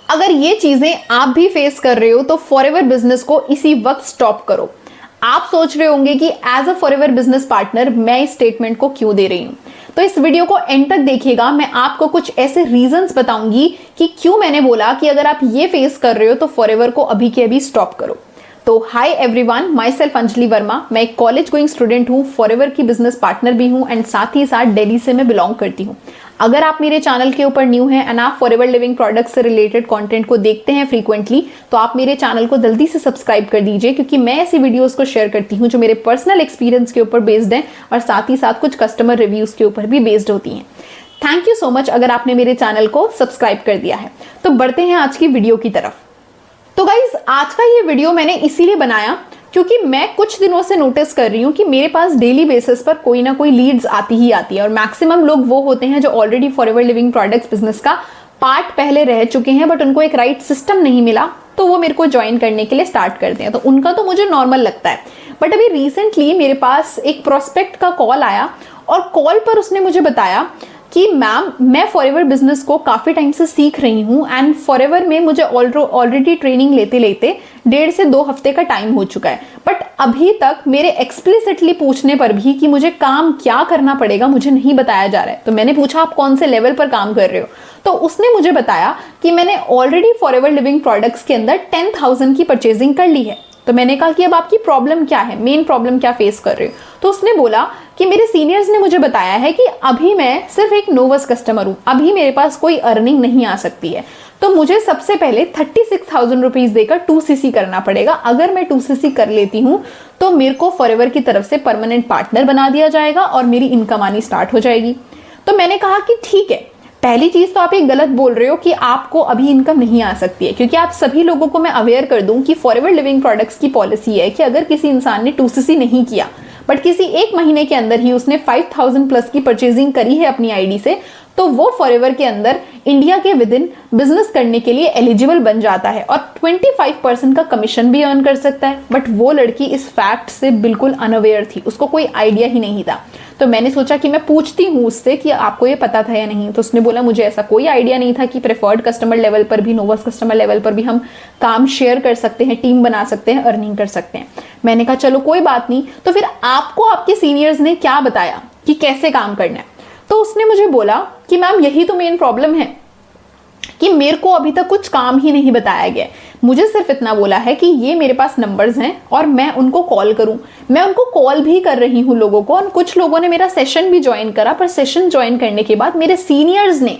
अगर ये चीजें आप भी फेस कर रहे हो तो फॉरएवर बिजनेस को इसी वक्त स्टॉप करो। आप सोच रहे होंगे कि as a forever business partner मैं इस स्टेटमेंट को क्यों दे रही हूं, तो इस वीडियो को एंड तक देखिएगा। मैं आपको कुछ ऐसे रीजंस बताऊंगी कि क्यों मैंने बोला कि अगर आप ये फेस कर रहे हो तो फॉरएवर को अभी के अभी स्टॉप करो। तो hi everyone, my self Anjali Verma. मैं एक कॉलेज गोइंग स्टूडेंट हूँ, फॉरएवर की बिजनेस पार्टनर भी हूँ एंड साथ ही साथ दिल्ली से मैं बिलोंग करती हूँ। अगर आप मेरे चैनल के ऊपर न्यू हैं एंड आप फॉरएवर लिविंग प्रोडक्ट्स से रिलेटेड कंटेंट को देखते हैं फ्रीक्वेंटली, तो आप मेरे चैनल को जल्दी से सब्सक्राइब कर दीजिए, क्योंकि मैं ऐसी वीडियोस को शेयर करती हूँ जो मेरे पर्सनल एक्सपीरियंस के ऊपर बेस्ड हैं और साथ ही साथ कुछ कस्टमर रिव्यूज के ऊपर भी बेस्ड होती हैं। थैंक यू सो मच अगर आपने मेरे चैनल को सब्सक्राइब कर दिया है। तो बढ़ते हैं आज की वीडियो की तरफ। तो गाइज, आज का ये वीडियो मैंने इसीलिए बनाया क्योंकि मैं कुछ दिनों से नोटिस कर रही हूँ कि मेरे पास डेली बेसिस पर कोई ना कोई लीड्स आती ही आती है, और मैक्सिमम लोग वो होते हैं जो already forever living products business का पार्ट पहले रह चुके हैं, बट उनको एक राइट सिस्टम नहीं मिला तो वो मेरे को ज्वाइन करने के लिए स्टार्ट करते हैं। तो उनका तो मुझे नॉर्मल लगता है, बट अभी रिसेंटली मेरे पास एक प्रोस्पेक्ट का कॉल आया और कॉल पर उसने मुझे बताया कि मैम, मैं फॉरएवर बिजनेस को काफ़ी टाइम से सीख रही हूँ एंड फॉरएवर में मुझे ऑलरेडी ट्रेनिंग लेते लेते 1.5 से 2 हफ्ते का टाइम हो चुका है, बट अभी तक मेरे एक्सप्लिसिटली पूछने पर भी कि मुझे काम क्या करना पड़ेगा मुझे नहीं बताया जा रहा है। तो मैंने पूछा आप कौन से लेवल पर काम कर रहे हो, तो उसने मुझे बताया कि मैंने ऑलरेडी फॉरएवर लिविंग प्रोडक्ट्स के अंदर 10,000 की परचेजिंग कर ली है। तो मैंने कहा कि अब आपकी प्रॉब्लम क्या है, मेन प्रॉब्लम क्या फेस कर रहे हो। तो उसने बोला कि मेरे सीनियर्स ने मुझे बताया है कि अभी मैं सिर्फ एक नोवस कस्टमर हूँ, अभी मेरे पास कोई अर्निंग नहीं आ सकती है, तो मुझे सबसे पहले 36,000 रुपीज देकर 2cc करना पड़ेगा। अगर मैं 2cc कर लेती हूँ तो मेरे को फॉरएवर की तरफ से परमानेंट पार्टनर बना दिया जाएगा और मेरी इनकम आनी स्टार्ट हो जाएगी। तो मैंने कहा कि ठीक है, पहली चीज तो आप ये गलत बोल रहे हो कि आपको अभी इनकम नहीं आ सकती है, क्योंकि आप सभी लोगों को मैं अवेयर कर दूं कि फॉरएवर लिविंग प्रोडक्ट्स की पॉलिसी है कि अगर किसी इंसान ने 2cc नहीं किया बट किसी एक महीने के अंदर ही उसने 5,000 प्लस की परचेजिंग करी है अपनी आईडी से, तो वो फॉरएवर के अंदर इंडिया के विद इन बिजनेस करने के लिए एलिजिबल बन जाता है और 25% का कमीशन भी अर्न कर सकता है। बट वो लड़की इस फैक्ट से बिल्कुल अनअवेयर थी, उसको कोई आइडिया ही नहीं था। तो मैंने सोचा कि मैं पूछती हूँ उससे कि आपको ये पता था या नहीं। तो उसने बोला मुझे ऐसा कोई आइडिया नहीं था कि प्रेफर्ड कस्टमर लेवल पर भी, नोवस कस्टमर लेवल पर भी हम काम शेयर कर सकते हैं, टीम बना सकते हैं, अर्निंग कर सकते हैं। मैंने कहा चलो कोई बात नहीं। तो फिर आपको आपके सीनियर्स ने क्या बताया कि कैसे काम करना है? तो उसने मुझे बोला कि मैम यही तो मेन प्रॉब्लम है कि मेरे को अभी तक कुछ काम ही नहीं बताया गया। मुझे सिर्फ इतना बोला है कि ये मेरे पास नंबर्स हैं और मैं उनको कॉल करूं। मैं उनको कॉल भी कर रही हूं लोगों को, और कुछ लोगों ने मेरा सेशन भी ज्वाइन करा, पर सेशन ज्वाइन करने के बाद मेरे सीनियर्स ने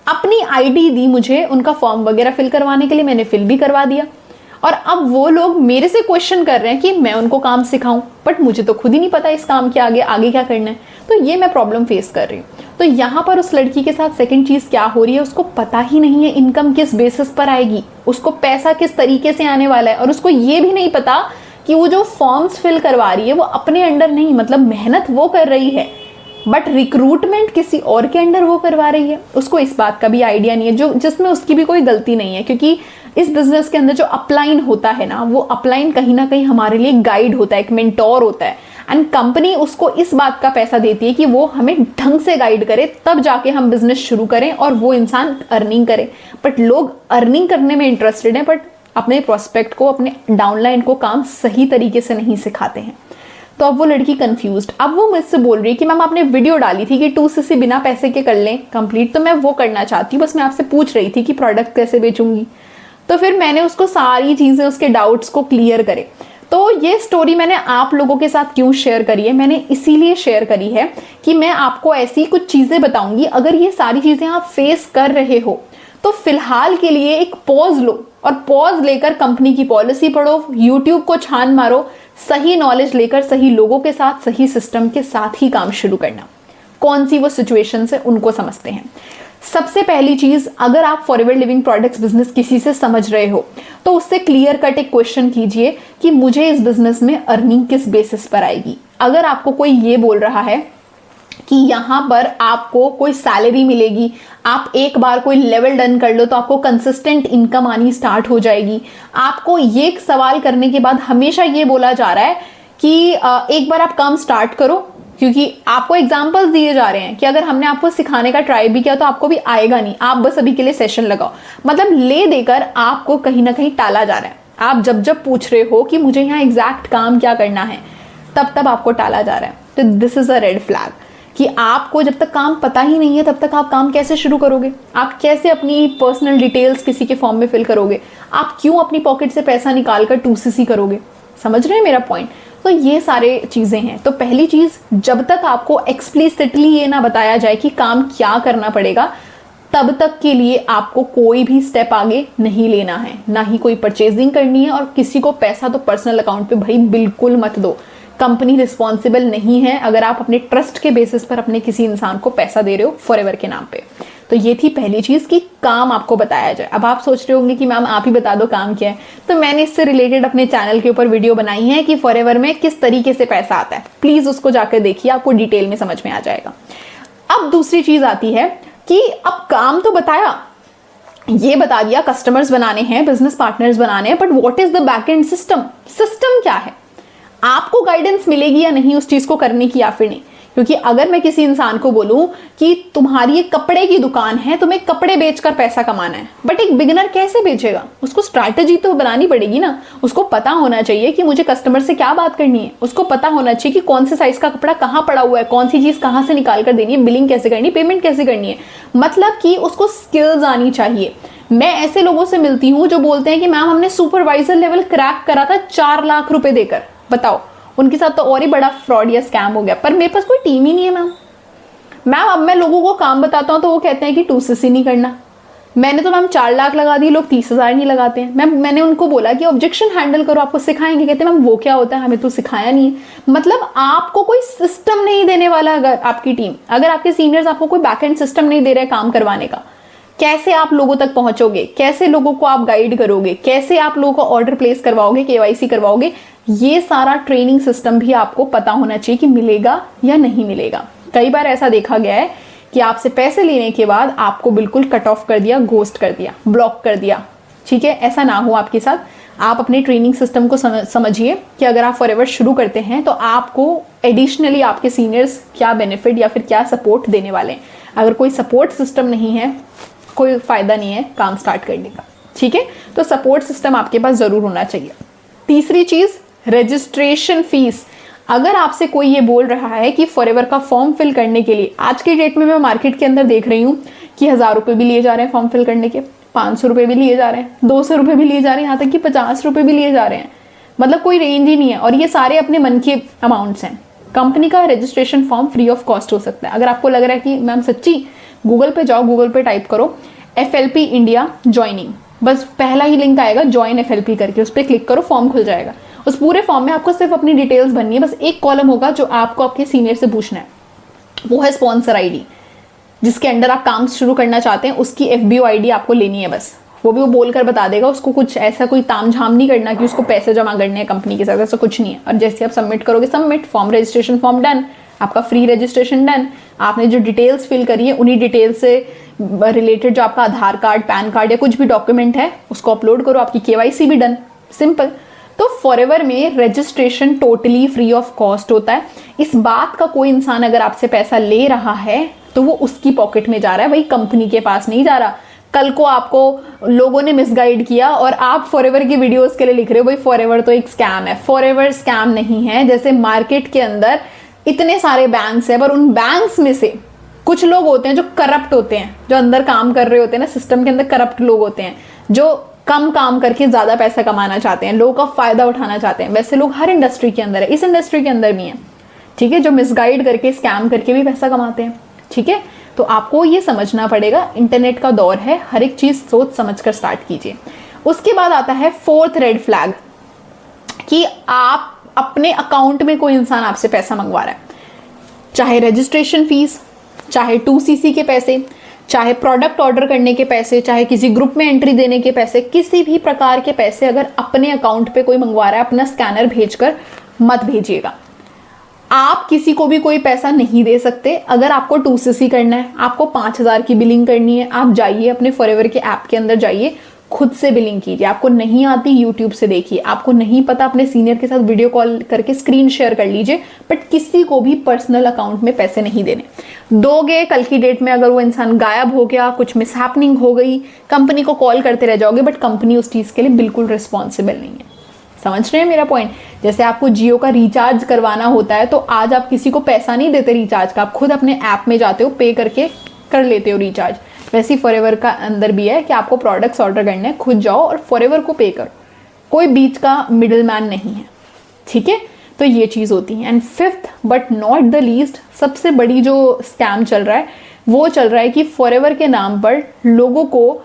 अपनी आईडी दी मुझे उनका फॉर्म वगैरह फिल करवाने के लिए, मैंने फिल भी करवा दिया। और अब वो लोग मेरे से क्वेश्चन कर रहे हैं कि मैं उनको काम सिखाऊं, बट मुझे तो खुद ही नहीं पता इस काम के आगे क्या करना है। तो ये मैं प्रॉब्लम फेस कर रही हूँ। तो यहाँ पर उस लड़की के साथ सेकंड चीज क्या हो रही है, उसको पता ही नहीं है इनकम किस बेसिस पर आएगी, उसको पैसा किस तरीके से आने वाला है, और उसको ये भी नहीं पता कि वो जो फॉर्म्स फिल करवा रही है वो अपने अंडर नहीं, मतलब मेहनत वो कर रही है बट रिक्रूटमेंट किसी और के अंडर वो करवा रही है। उसको इस बात का भी आइडिया नहीं है, जो जिसमें उसकी भी कोई गलती नहीं है, क्योंकि इस बिजनेस के अंदर जो अपलाइन होता है ना, वो अपलाइन कहीं ना कहीं हमारे लिए गाइड होता है, एक मेंटोर होता है, एंड कंपनी उसको इस बात का पैसा देती है कि वो हमें ढंग से गाइड करे, तब जाके हम बिजनेस शुरू करें और वो इंसान अर्निंग करे। बट लोग अर्निंग करने में इंटरेस्टेड हैं, बट अपने प्रोस्पेक्ट को, अपने डाउनलाइन को काम सही तरीके से नहीं सिखाते हैं। तो अब वो लड़की कंफ्यूज्ड। अब वो मुझसे बोल रही है कि मैम आपने वीडियो डाली थी कि 2cc बिना पैसे के कर लें कंप्लीट, तो मैं वो करना चाहती हूँ, बस मैं आपसे पूछ रही थी कि प्रोडक्ट कैसे बेचूंगी। तो फिर मैंने उसको सारी चीजें, उसके डाउट्स को क्लियर करे। तो ये स्टोरी मैंने आप लोगों के साथ क्यों शेयर करी है, मैंने इसीलिए शेयर करी है कि मैं आपको ऐसी कुछ चीजें बताऊंगी। अगर ये सारी चीजें आप फेस कर रहे हो तो फिलहाल के लिए एक पॉज लो, और पॉज लेकर कंपनी की पॉलिसी पढ़ो, यूट्यूब को छान मारो, सही नॉलेज लेकर सही लोगों के साथ, सही सिस्टम के साथ ही काम शुरू करना। कौन सी वो सिचुएशन है उनको समझते हैं। सबसे पहली चीज, अगर आप फॉरएवर लिविंग प्रोडक्ट्स बिजनेस किसी से समझ रहे हो तो उससे क्लियर कट एक क्वेश्चन कीजिए कि मुझे इस बिजनेस में अर्निंग किस बेसिस पर आएगी। अगर आपको कोई ये बोल रहा है कि यहाँ पर आपको कोई सैलरी मिलेगी, आप एक बार कोई लेवल डन कर लो तो आपको कंसिस्टेंट इनकम आनी स्टार्ट हो जाएगी, आपको ये सवाल करने के बाद हमेशा ये बोला जा रहा है कि एक बार आप काम स्टार्ट करो, क्योंकि आपको एग्जाम्पल्स दिए जा रहे हैं कि अगर हमने आपको सिखाने का ट्राई भी किया तो आपको भी आएगा नहीं, आप बस अभी के लिए सेशन लगाओ। मतलब ले देकर आपको कहीं ना कहीं टाला जा रहा है। आप जब जब पूछ रहे हो कि मुझे यहाँ एग्जैक्ट काम क्या करना है, तब तब आपको टाला जा रहा है। तो this is a red flag कि आपको जब तक काम पता ही नहीं है तब तक आप काम कैसे शुरू करोगे, आप कैसे अपनी पर्सनल डिटेल्स किसी के फॉर्म में फिल करोगे, आप क्यों अपनी पॉकेट से पैसा निकाल कर 2cc करोगे। समझ रहे हैं मेरा पॉइंट? तो ये सारे चीजें हैं। तो पहली चीज, जब तक आपको एक्सप्लिसिटली ये ना बताया जाए कि काम क्या करना पड़ेगा, तब तक के लिए आपको कोई भी स्टेप आगे नहीं लेना है, ना ही कोई परचेजिंग करनी है। और किसी को पैसा तो पर्सनल अकाउंट पे भाई बिल्कुल मत दो। कंपनी रिस्पॉन्सिबल नहीं है अगर आप अपने ट्रस्ट के बेसिस पर अपने किसी इंसान को पैसा दे रहे हो फॉरएवर के नाम पे। तो ये थी पहली चीज कि काम आपको बताया जाए। अब आप सोच रहे होंगे कि मैम आप ही बता दो काम क्या है। तो मैंने इससे रिलेटेड अपने चैनल के ऊपर वीडियो बनाई है कि फॉरएवर में किस तरीके से पैसा आता है, प्लीज उसको जाकर देखिए, आपको डिटेल में समझ में आ जाएगा। अब दूसरी चीज आती है कि अब काम तो बताया, ये बता दिया कस्टमर्स बनाने हैं, बिजनेस पार्टनर्स बनाने हैं, but what is the back and system? System क्या है? आपको गाइडेंस मिलेगी या नहीं उस चीज को करने की, या फिर नहीं? क्योंकि अगर मैं किसी इंसान को बोलूं कि तुम्हारी एक कपड़े की दुकान है, तुम्हें कपड़े बेचकर पैसा कमाना है, बट एक बिगिनर कैसे बेचेगा? उसको स्ट्रैटेजी तो बनानी पड़ेगी ना। उसको पता होना चाहिए कि मुझे कस्टमर से क्या बात करनी है, उसको पता होना चाहिए कि कौन से साइज का कपड़ा कहाँ पड़ा हुआ है, कौन सी चीज कहाँ से निकाल कर देनी है, बिलिंग कैसे करनी है, पेमेंट कैसे करनी है। मतलब कि उसको स्किल्स आनी चाहिए। मैं ऐसे लोगों से मिलती हूँ जो बोलते हैं कि मैम हमने सुपरवाइजर लेवल क्रैक करा था 4 लाख रुपए देकर। बताओ, उनके साथ तो और ही बड़ा फ्रॉड या स्कैम हो गया। पर मेरे पास कोई टीम ही नहीं है मैम। अब मैं लोगों को काम बताता हूँ तो वो कहते हैं कि 2cc नहीं करना। मैंने तो मैम 4 लाख लगा दी, लोग 30,000 नहीं लगाते हैं। मैंने उनको बोला कि ऑब्जेक्शन हैंडल करो, आपको सिखाएंगे। कहते हैं मैम वो क्या होता है, हमें तो सिखाया नहीं है। मतलब आपको कोई सिस्टम नहीं देने वाला। अगर आपकी टीम, अगर आपके सीनियर्स आपको कोई बैक एंड सिस्टम नहीं दे रहे काम करवाने का, कैसे आप लोगों तक पहुंचोगे? कैसे लोगों को आप गाइड करोगे? कैसे आप लोगों को ऑर्डर प्लेस करवाओगे, केवाईसी करवाओगे? ये सारा ट्रेनिंग सिस्टम भी आपको पता होना चाहिए कि मिलेगा या नहीं मिलेगा। कई बार ऐसा देखा गया है कि आपसे पैसे लेने के बाद आपको बिल्कुल कट ऑफ कर दिया, घोस्ट कर दिया, ब्लॉक कर दिया। ठीक है, ऐसा ना हो आपके साथ। आप अपने ट्रेनिंग सिस्टम को समझिए कि अगर आप फॉरएवर शुरू करते हैं तो आपको एडिशनली आपके सीनियर्स क्या बेनिफिट या फिर क्या सपोर्ट देने वाले हैं। अगर कोई सपोर्ट सिस्टम नहीं है, कोई फायदा नहीं है काम स्टार्ट करने का। ठीक है, तो सपोर्ट सिस्टम आपके पास जरूर होना चाहिए। तीसरी चीज, रजिस्ट्रेशन फीस। अगर आपसे कोई ये बोल रहा है कि फॉरएवर का फॉर्म फिल करने के लिए, आज के डेट में मैं मार्केट के अंदर देख रही हूँ कि 1000 रुपये भी लिए जा रहे हैं फॉर्म फिल करने के, 500 रुपये भी लिए जा रहे हैं, 200 रुपये भी लिए जा रहे हैं, यहाँ तक कि 50 रुपये भी लिए जा रहे हैं। मतलब कोई रेंज ही नहीं है, और ये सारे अपने मन के अमाउंट्स हैं। कंपनी का registration form free of cost हो सकता है। अगर आपको लग रहा है कि मैम सच्ची, गूगल पे जाओ, गूगल पे टाइप करो FLP इंडिया ज्वाइनिंग, बस पहला ही लिंक आएगा ज्वाइन FLP करके, उस पर क्लिक करो, फॉर्म खुल जाएगा। उस पूरे फॉर्म में आपको सिर्फ अपनी डिटेल्स भरनी है। बस एक कॉलम होगा जो आपको आपके सीनियर से पूछना है, वो है स्पॉन्सर ID, जिसके अंडर आप काम शुरू करना चाहते हैं। उसकी FBO ID आपको लेनी है बस। वो भी वो बोलकर बता देगा। उसको कुछ ऐसा कोई तामझाम नहीं करना कि उसको पैसे जमा करने हैं कंपनी के साथ, ऐसा कुछ नहीं है। और जैसे आप सबमिट करोगे, submit form, registration form done, आपका फ्री रजिस्ट्रेशन डन। आपने जो डिटेल्स फिल करी है उन्हीं डिटेल्स से रिलेटेड जो आपका आधार कार्ड, पैन कार्ड या कुछ भी डॉक्यूमेंट है उसको अपलोड करो, आपकी KYC भी डन। सिंपल। तो फॉरएवर में registration totally free of cost होता है। इस बात का कोई इंसान अगर आपसे पैसा ले रहा है तो वो उसकी पॉकेट में जा रहा है, भाई कंपनी के पास नहीं जा रहा। कल को आपको लोगों ने मिसगाइड किया और आप फॉरएवर की वीडियोस के लिए लिख रहे हो भाई फॉरएवर तो एक स्कैम है। फॉरएवर स्कैम नहीं है। जैसे मार्केट के अंदर इतने सारे बैंक्स हैं, पर उन बैंक्स में से कुछ लोग होते हैं जो करप्ट होते हैं, जो अंदर काम कर रहे होते हैं ना, सिस्टम के अंदर करप्ट लोग होते हैं, जो कम काम करके ज्यादा पैसा कमाना चाहते हैं, लोगों का फायदा उठाना चाहते हैं। वैसे लोग हर इंडस्ट्री के अंदर है, इस इंडस्ट्री के अंदर भी है। ठीक है, जो मिसगाइड करके, स्कैम करके भी पैसा कमाते हैं। ठीक है, तो आपको ये समझना पड़ेगा, इंटरनेट का दौर है, हर एक चीज सोच समझकर स्टार्ट कीजिए। उसके बाद आता है फोर्थ रेड फ्लैग, कि आप अपने अकाउंट में कोई इंसान आपसे पैसा मंगवा रहा है, चाहे रजिस्ट्रेशन फीस, चाहे 2cc के पैसे, चाहे प्रोडक्ट ऑर्डर करने के पैसे, चाहे किसी ग्रुप में एंट्री देने के पैसे, किसी भी प्रकार के पैसे अगर अपने अकाउंट पे कोई मंगवा रहा है, अपना स्कैनर भेजकर मत भेजिएगा। आप किसी को भी कोई पैसा नहीं दे सकते। अगर आपको 2cc करना है, आपको 5000 की बिलिंग करनी है, आप जाइए अपने फॉरएवर के ऐप के अंदर जाइए, खुद से बिलिंग कीजिए। आपको नहीं आती यूट्यूब से देखिए, आपको नहीं पता अपने सीनियर के साथ वीडियो कॉल करके स्क्रीन शेयर कर लीजिए, बट किसी को भी पर्सनल अकाउंट में पैसे नहीं देने। दोगे, कल की डेट में अगर वो इंसान गायब हो गया, कुछ मिसहैपनिंग हो गई, कंपनी को कॉल करते रह जाओगे, बट कंपनी उस चीज़ के लिए बिल्कुल रिस्पॉन्सिबल नहीं है। समझ रहे हैं मेरा पॉइंट? जैसे आपको जियो का रिचार्ज करवाना होता है तो आज आप किसी को पैसा नहीं देते रिचार्ज का, आप खुद अपने ऐप में जाते हो, पे करके कर लेते हो रिचार्ज। वैसे ही फॉरएवर का अंदर भी है कि आपको प्रोडक्ट्स ऑर्डर करने हैं, खुद जाओ और फॉरएवर को पे करो, कोई बीच का मिडिल मैन नहीं है। ठीक है, तो ये चीज़ होती है। And fifth but not the least, सबसे बड़ी जो स्कैम चल रहा है वो चल रहा है कि फॉरएवर के नाम पर लोगों को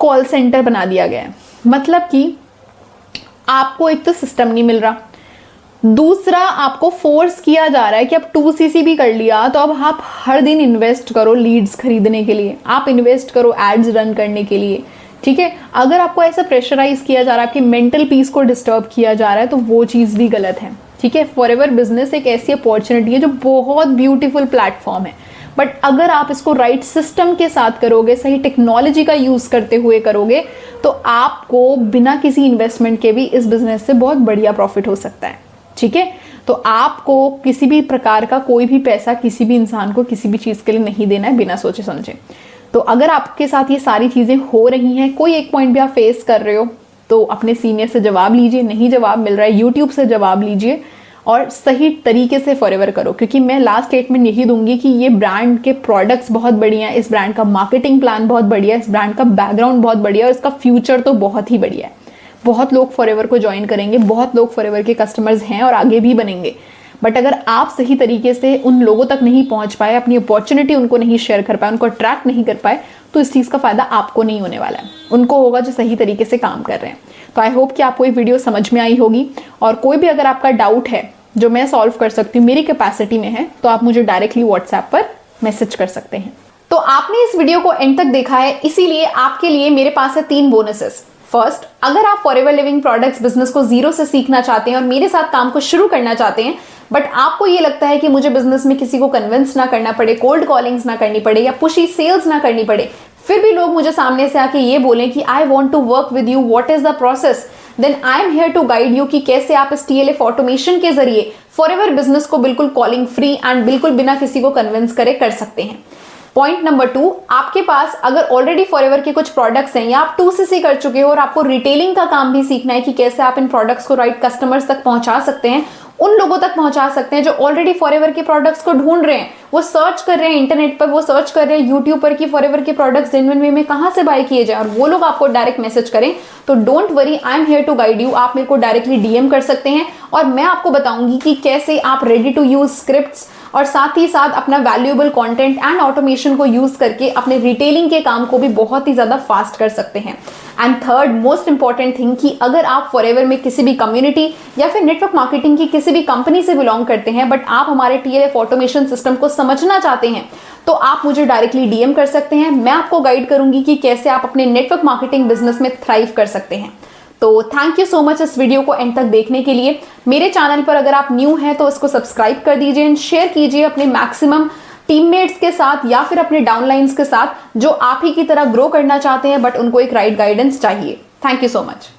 कॉल सेंटर बना दिया गया है। मतलब कि आपको एक तो सिस्टम नहीं मिल रहा, दूसरा आपको फोर्स किया जा रहा है कि अब 2cc भी कर लिया तो अब आप हर दिन इन्वेस्ट करो लीड्स खरीदने के लिए, आप इन्वेस्ट करो एड्स रन करने के लिए। ठीक है, अगर आपको ऐसा प्रेशराइज किया जा रहा है, आपकी मेंटल पीस को डिस्टर्ब किया जा रहा है, तो वो चीज़ भी गलत है। ठीक है, फॉरएवर बिजनेस एक ऐसी अपॉर्चुनिटी है जो बहुत ब्यूटीफुल प्लेटफॉर्म है, बट अगर आप इसको राइट सिस्टम के साथ करोगे, सही टेक्नोलॉजी का यूज़ करते हुए करोगे, तो आपको बिना किसी इन्वेस्टमेंट के भी इस बिजनेस से बहुत बढ़िया प्रॉफिट हो सकता है। ठीक है, तो आपको किसी भी प्रकार का कोई भी पैसा किसी भी इंसान को किसी भी चीज़ के लिए नहीं देना है बिना सोचे समझे। तो अगर आपके साथ ये सारी चीज़ें हो रही हैं, कोई एक पॉइंट भी आप फेस कर रहे हो, तो अपने सीनियर से जवाब लीजिए, नहीं जवाब मिल रहा है यूट्यूब से जवाब लीजिए और सही तरीके से फॉरएवर करो। क्योंकि मैं लास्ट स्टेटमेंट यही दूंगी कि ये ब्रांड के प्रोडक्ट्स बहुत बढ़िया है, इस ब्रांड का मार्केटिंग प्लान बहुत बढ़िया है, इस ब्रांड का बैकग्राउंड बहुत बढ़िया है और इसका फ्यूचर तो बहुत ही बढ़िया है। बहुत लोग फॉरएवर को ज्वाइन करेंगे, बहुत लोग फॉरएवर के कस्टमर्स हैं और आगे भी बनेंगे, बट अगर आप सही तरीके से उन लोगों तक नहीं पहुंच पाए, अपनी अपॉर्चुनिटी उनको नहीं शेयर कर पाए, उनको अट्रैक्ट नहीं कर पाए, तो इस चीज़ का फायदा आपको नहीं होने वाला है, उनको होगा जो सही तरीके से काम कर रहे हैं। तो आई होप कि आपको ये वीडियो समझ में आई होगी, और कोई भी अगर आपका डाउट है जो मैं सॉल्व कर सकती हूँ, मेरी कैपेसिटी में है, तो आप मुझे डायरेक्टली व्हाट्सएप पर मैसेज कर सकते हैं। तो आपने इस वीडियो को एंड तक देखा है, इसीलिए आपके लिए मेरे पास है 3 बोनसेस। फर्स्ट, अगर आप फॉरएवर लिविंग प्रोडक्ट्स बिजनेस को जीरो से सीखना चाहते हैं और मेरे साथ काम को शुरू करना चाहते हैं, बट आपको ये लगता है कि मुझे बिजनेस में किसी को कन्विंस ना करना पड़े, कोल्ड कॉलिंग्स ना करनी पड़े या पुशी सेल्स ना करनी पड़े, फिर भी लोग मुझे सामने से आके ये बोलें कि I want to work with you, what is the process, then I am here to guide you कि कैसे आप इस TLF ऑटोमेशन के जरिए फॉरएवर बिजनेस को बिल्कुल कॉलिंग फ्री एंड बिल्कुल बिना किसी को कन्विंस करे कर सकते हैं। पॉइंट नंबर 2, आपके पास अगर ऑलरेडी फॉरएवर के कुछ प्रोडक्ट्स हैं या आप 2cc कर चुके हो और आपको रिटेलिंग का काम भी सीखना है कि कैसे आप इन प्रोडक्ट्स को राइट कस्टमर्स तक पहुंचा सकते हैं, उन लोगों तक पहुंचा सकते हैं जो ऑलरेडी फॉरएवर के प्रोडक्ट्स को ढूंढ रहे हैं, वो सर्च कर रहे हैं इंटरनेट पर, वो सर्च कर रहे हैं यूट्यूब पर कि फॉरएवर के प्रोडक्ट्स जेन्युइन वे में कहां से बाय किए जाए, और वो लोग आपको डायरेक्ट मैसेज करें, तो don't worry, I am here to guide you. आप मेरे को डायरेक्टली DM कर सकते हैं और मैं आपको बताऊंगी कि कैसे आप रेडी टू यूज स्क्रिप्ट्स और साथ ही साथ अपना वैल्यूएबल कंटेंट एंड ऑटोमेशन को यूज करके अपने रिटेलिंग के काम को भी बहुत ही ज्यादा फास्ट कर सकते हैं। And third most important thing कि अगर आप फॉरएवर में किसी भी कम्युनिटी या फिर नेटवर्क मार्केटिंग की किसी भी कंपनी से बिलोंग करते हैं, बट आप हमारे TLF ऑटोमेशन सिस्टम को समझना चाहते हैं, तो आप मुझे डायरेक्टली DM कर सकते हैं। मैं आपको गाइड करूंगी कि कैसे आप अपने नेटवर्क मार्केटिंग बिजनेस में थ्राइव कर सकते हैं। तो थैंक यू सो मच इस वीडियो को एंड तक देखने के लिए। मेरे चैनल पर अगर आप न्यू हैं तो इसको सब्सक्राइब कर दीजिए एंड शेयर कीजिए अपने मैक्सिमम टीममेट्स के साथ या फिर अपने डाउनलाइंस के साथ जो आप ही की तरह ग्रो करना चाहते हैं बट उनको एक राइट गाइडेंस चाहिए। Thank you so much.